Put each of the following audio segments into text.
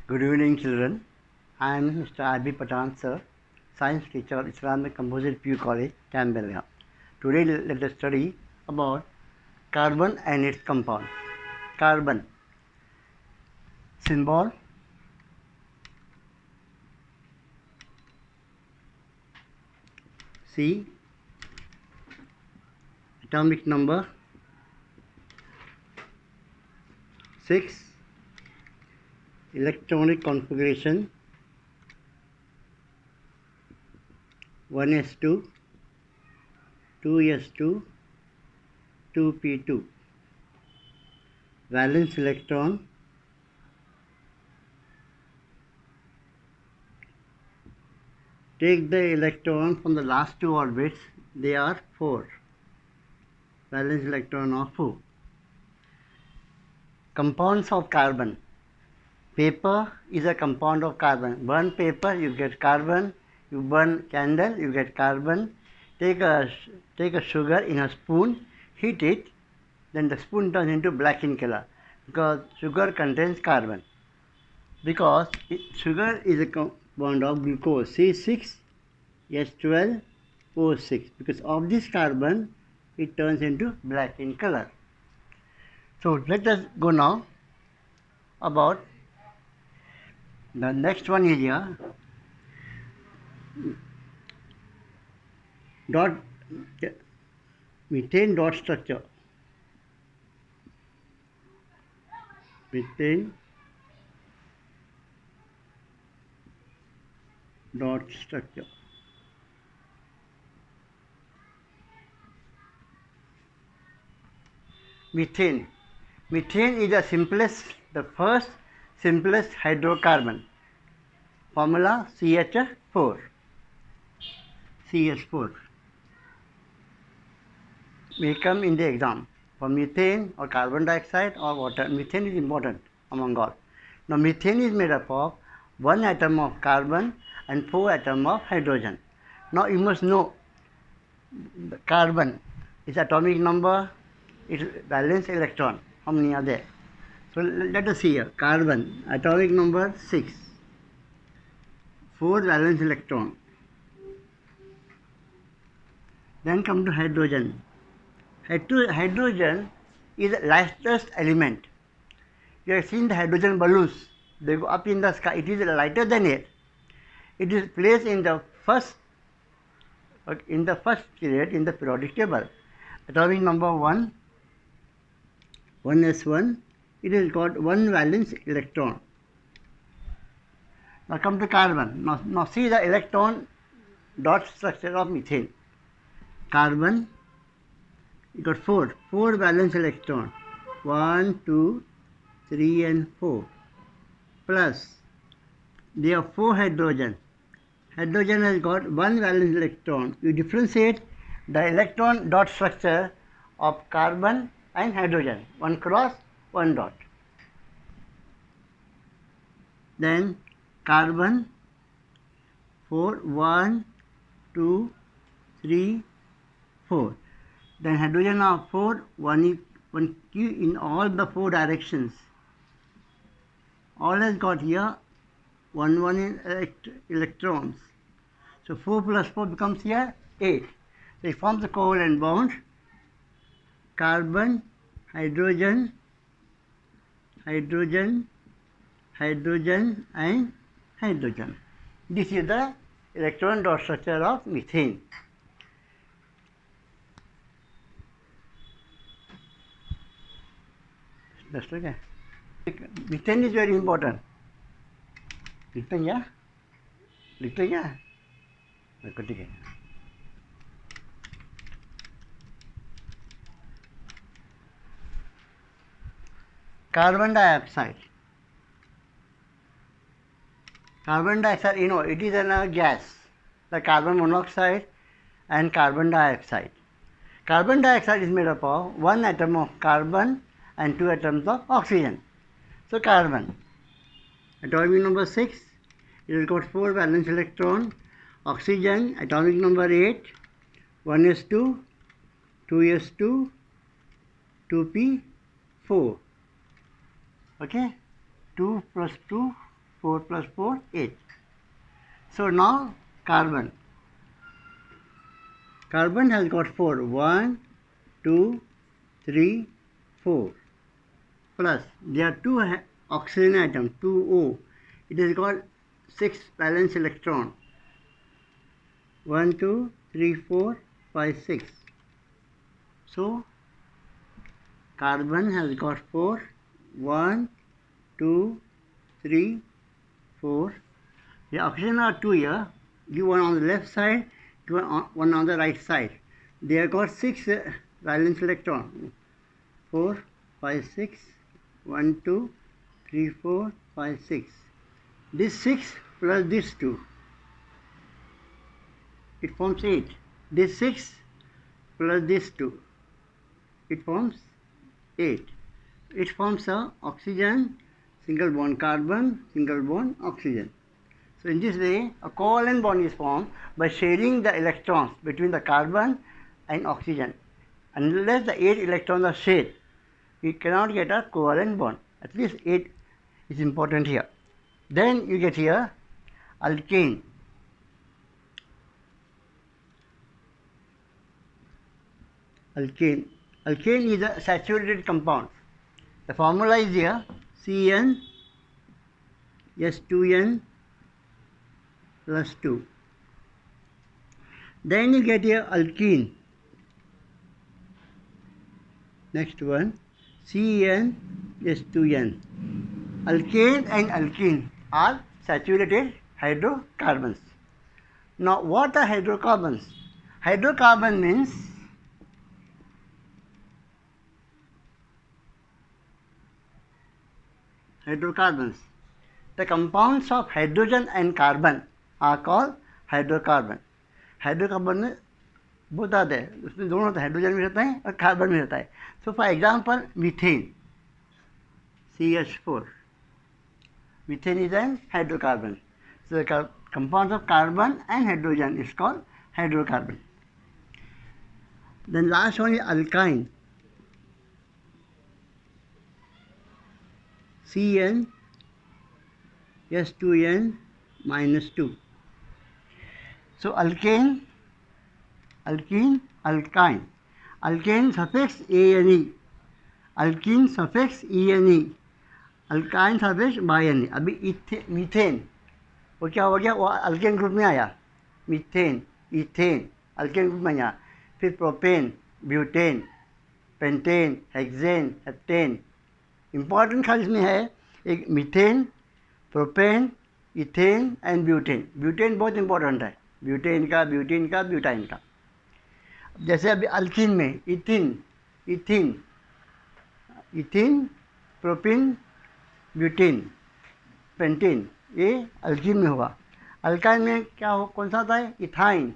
Good evening, children. I am Mr. R.B. Patan, sir, science teacher at Islamic Composite PU College, Canberra. Today, let us study about carbon and its compound. Carbon symbol C, atomic number 6, electronic configuration 1s2, 2s2, 2p2, valence electron take the electron from the last two orbits, they are 4, valence electron of 4. Compounds of carbon. Paper is a compound of carbon. Burn paper, you get carbon. You burn candle, you get carbon. Take a sugar in a spoon, heat it, then the spoon turns into black in color because sugar contains carbon. Because sugar is a compound of glucose C6H12O6. Because of this carbon, it turns into black in color. So let us go now about the next one is here. Methane dot structure. Methane dot structure. Methane. Methane is the first simplest hydrocarbon. Formula CH4. CH4 may come in the exam for methane or carbon dioxide or water. Methane is important among all. Now methane is made up of 1 atom of carbon and 4 atoms of hydrogen. Now you must know the carbon, its atomic number, its valence electron, how many are there. So let us see here. Carbon, atomic number 6, 4 valence electron. Then come to hydrogen. Hydrogen is the lightest element. You have seen the hydrogen balloons. They go up in the sky. It is lighter than air. It is placed in the first period in the periodic table. Atomic number 1, 1s1. It has got 1 valence electron. Now come to carbon. Now see the electron dot structure of methane. Carbon, you got 4 valence electron, 1, 2, 3 and 4, plus there are 4 hydrogen. Hydrogen has got 1 valence electron. You differentiate the electron dot structure of carbon and hydrogen, 1 cross, 1 dot. Then carbon 4, 1, 2, 3, 4. Then hydrogen are 4, 1 Q in all the 4 directions. All has got here 1 electrons. So 4 plus 4 becomes here 8. So it forms a covalent bond. Carbon, hydrogen, hydrogen, hydrogen and hydrogen. This is the electron dot structure of methane. That's okay. Methane is very important. Methane, yeah? Methane, yeah? Okay. Carbon dioxide. Carbon dioxide, you know, it is a gas, like carbon monoxide and carbon dioxide. Carbon dioxide is made up of 1 atom of carbon and 2 atoms of oxygen. So carbon, atomic number 6, it has got 4 valence electron. Oxygen, atomic number 8, 1s2, 2s2, 2p4. Okay, 2 plus 2, 4 plus 4, 8. So now carbon. Carbon has got 4. 1, 2, 3, 4. Plus, there are 2 oxygen atoms, 2O. It has got 6 valence electrons. 1, 2, 3, 4, 5, 6. So, carbon has got 4. 1, 2, 3, 4. The oxygen are 2 here. Give one on the left side, give one on the right side. They have got 6 valence electrons. 4, 5, 6. 1, 2, 3, 4, 5, 6. This 6 plus this 2. It forms 8. This 6 plus this 2. It forms 8. It forms a oxygen, single bond carbon, single bond oxygen. So in this way, a covalent bond is formed by sharing the electrons between the carbon and oxygen. Unless the 8 electrons are shared, we cannot get a covalent bond. At least 8 is important here. Then you get here alkane. Alkane. Alkane is a saturated compound. The formula is here CN S2N plus 2. Then you get here alkene. Next one CN S2N. Alkane and alkene are saturated hydrocarbons. Now what are hydrocarbons? Hydrocarbon means hydrocarbons. The compounds of hydrogen and carbon are called hydrocarbon. Hydrocarbon में बहुत आते हैं, उसमें दोनों होता है, hydrogen भी रहता है और कार्बन भी रहता है. So for example methane CH4. Methane is an hydrocarbon. So the compounds of carbon and hydrogen is called hydrocarbon. Then last one is alkyne. CN S2N minus 2. So alkane, alkene, alkyne. Alkane suffix ane, alkene suffix ene, alkyne suffix byne. अभी methane वो क्या हो गया, वो alkane group में आया. Methane, ethane alkane group में आया. फिर propane, butane, pentane, hexane, heptane. Important खाली इसमें है एक methane, propane, ethane and butane. Butane बहुत इंपॉर्टेंट है, ब्यूटेन का, ब्यूटीन का, ब्यूटाइन का. जैसे अभी अल्कीन में इथिन, इथिन, इथिन, प्रोपिन, ब्यूटेन, पेंटेन, ये अल्कीन में होगा. अल्काइन में क्या हो, कौन सा आता है, इथाइन,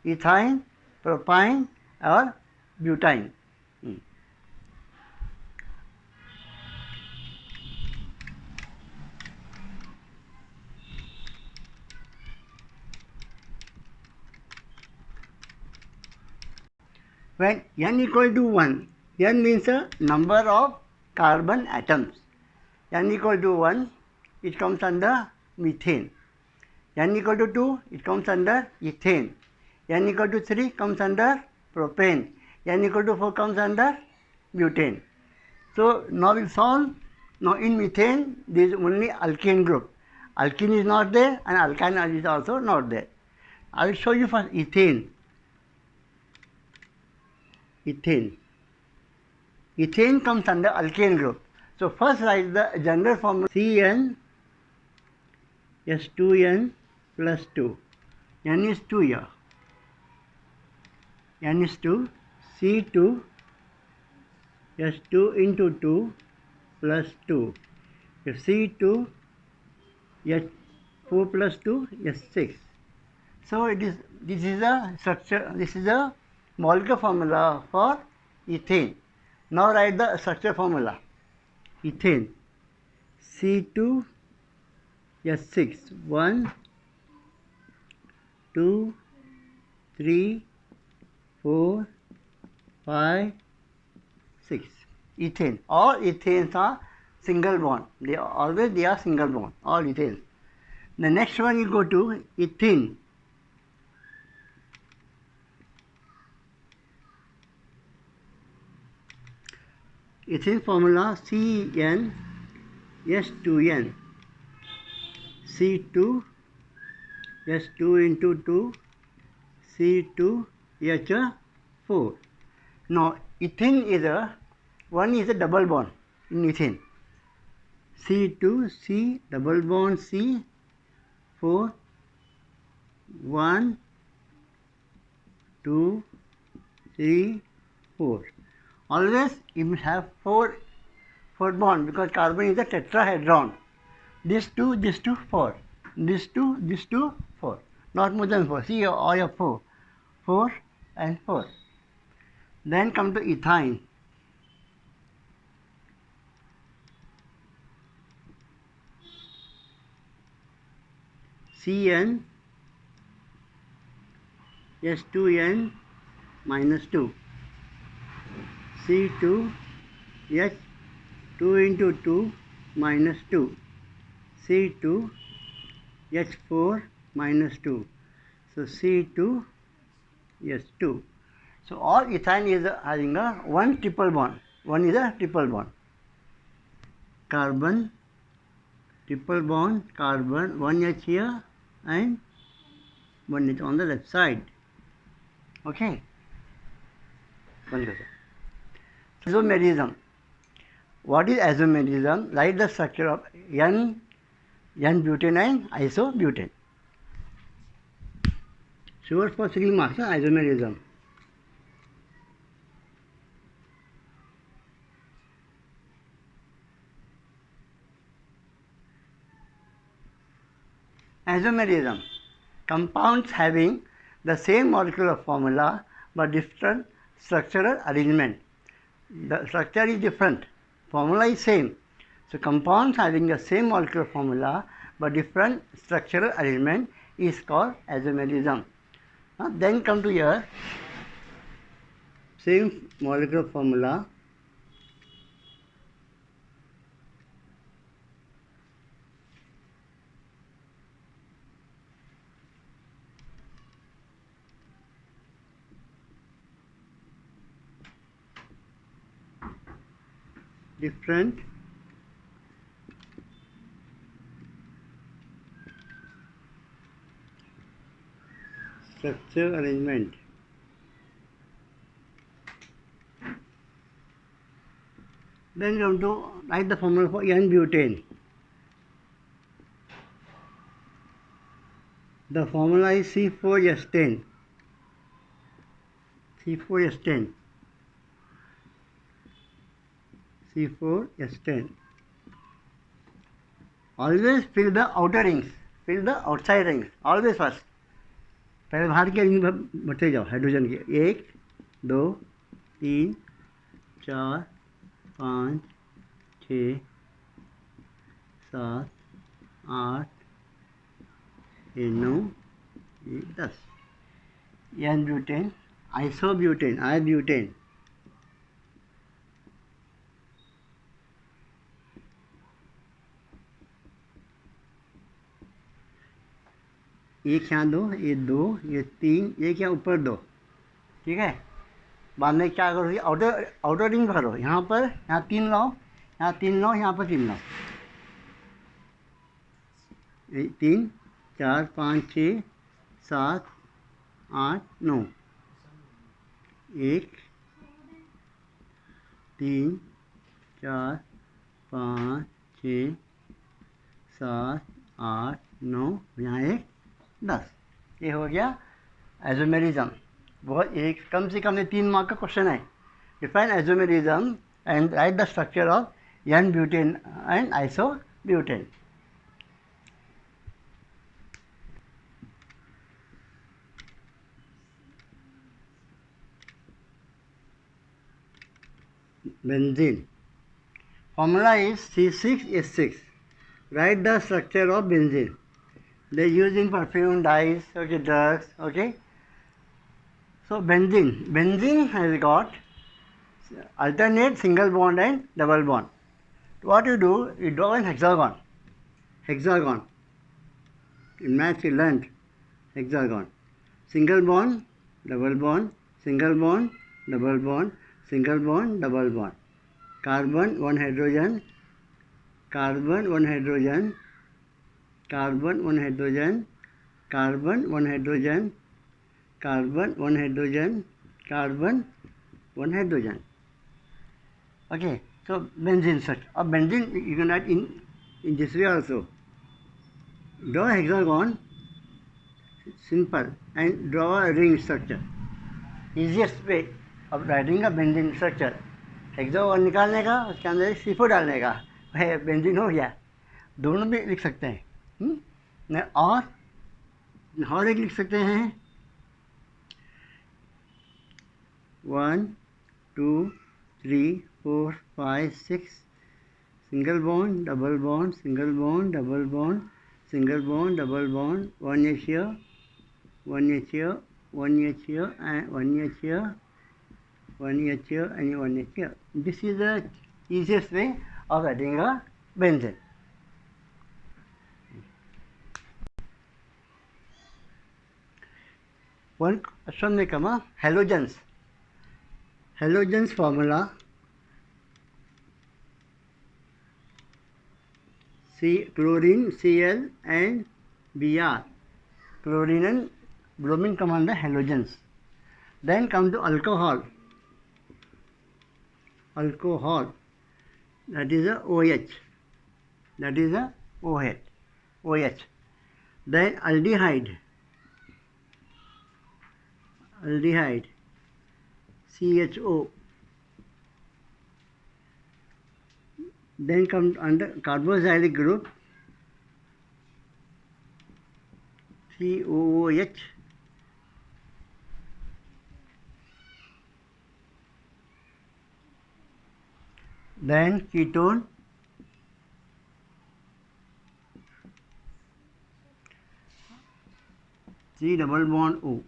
इथाइन, प्रोपाइन और butyne. When n equal to 1, n means a number of carbon atoms. N equal to 1, it comes under methane. N equal to 2, it comes under ethane. N equal to 3 comes under propane. N equal to 4 comes under butane. So now we'll solve. Now in methane, there is only alkane group. Alkene is not there and alkyne is also not there. I will show you first ethane. Ethane. Ethane comes under alkane group. So first write the general formula CN S2N plus 2. N is 2 here. N is 2. C2 S2 into 2 plus 2. If C2 S4 plus 2 S6. So it is, this is a structure, this is a molecular formula for ethane. Now write the structure formula. Ethane C2 S6 1 2 3 4 5 6. Ethane. All ethanes are single bond. They are single bond, all ethanes. The next one you go to ethene. Ethene formula CnS2n, C2 S2 into 2 C2H4. Now ethene is one is a double bond in ethene. C2 C double bond C 4 1 2 3 4. Always you must have four bond because carbon is a tetrahedron. This two 4. This two 4. Not more than 4. See all your 4. 4 and 4. Then come to ethyne. Cn S2n minus 2 C2 H 2 into 2 minus 2 C2 H4 minus 2. So C2 H2. So all ethane is having a one triple bond. One is a triple bond. Carbon, triple bond, carbon, one H here and one H on the left side. Okay. Isomerism. What is isomerism? Write the structure of N-butane and isobutane. Sure for 3 marks, isomerism. Isomerism. Compounds having the same molecular formula but different structural arrangement. The structure is different, formula is same. So compounds having the same molecular formula but different structural arrangement is called isomerism. Then come to here, same molecular formula, different structure arrangement. Then come to write the formula for N-butane. The formula is C4H10. C4H10. C4H10. Always fill the outer rings, fill the outside rings, always first. पहले बाहर के ring भरते जाओ hydrogen के 1 2 3 4 5 6 7 8 9 10. N-butane, isobutane, I-butane. एक यहाँ 2, ये 2, ये 3, एक यहाँ ऊपर 2. ठीक है. बाद में क्या करो, आउटर रिंग भरो. यहाँ पर यहाँ 3 लाओ, यहाँ 3 लाओ, यहाँ पर 3 लाओ. 3 4 5 6 7 8 9. 1 3 4 5 6 7 8 9. यहाँ एक 10. ये हो गया आइसोमेरिज्म. बहुत एक कम से कम 3 मार्क का क्वेश्चन है. Define isomerism and right the structure of N-butane and isobutane. Benzene. Formula is C6H6. Write the structure of benzene. They use in perfume, dyes, okay, drugs, okay. So benzene has got alternate single bond and double bond. what you do, you draw an hexagon. Hexagon. In maths you learned hexagon. Single bond, double bond, single bond, double bond, single bond, double bond. Carbon, one hydrogen, carbon, one hydrogen, carbon, one hydrogen, carbon, one hydrogen, carbon, one hydrogen, carbon, one hydrogen. Okay, so benzene structure. Or benzene you can write in this way also. Draw a hexagon, simple, and draw a ring structure. Easiest way of writing a benzene structure. Hexagon निकालने का, उसके अंदर एक C4 डालने का, है benzene हो गया. दोनों भी लिख सकते हैं. और एक लिख सकते हैं 1 2 3 4 5 6 single bond, double bond, single bond, double bond, single bond, double bond, 1 H here, 1 H here, 1 H here, and 1 H here, 1 H here, and 1 H here. This is the easiest way of writing a benzene. One question may come, halogens. Halogens formula chlorine, Cl and Br. Chlorine and bromine come under halogens. Then come to alcohol. Alcohol, that is a OH. That is a OH. Then aldehyde. Aldehyde, CHO. Then comes under carboxylic group, COOH. Then ketone, C double bond O.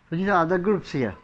So these are other groups here.